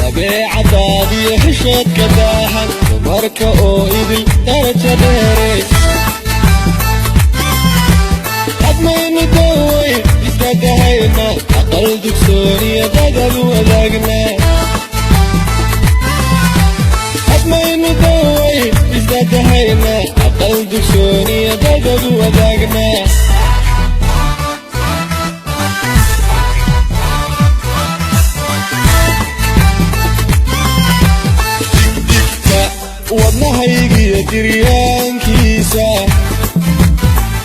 dabeecadaadii xishoodka daahan dumarka oo idil daraja dheere hadmaynu daway isdadahayna aqal dugsooniya dadab wadaagna hadmaynu daway isdadahayna aqal dugsooniya dadab wadaagna wadnahaygiyo diryaankiisa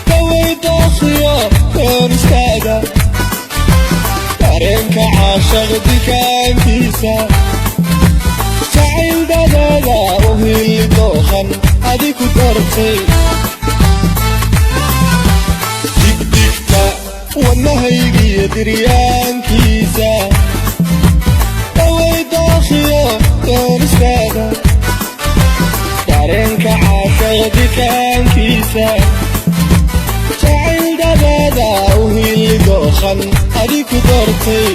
daway daaqsiyo koonistaaga dareenka caashaq dikaankiisa jacayl dadaada u hili dooqan adi ku dartay digdigta wadnahaygiyo diryaankiisa daway daaqsiyo koonistaaga dareenka caashaq dikaankiisa jacayl dadaada u hili dooqan adi ku dartay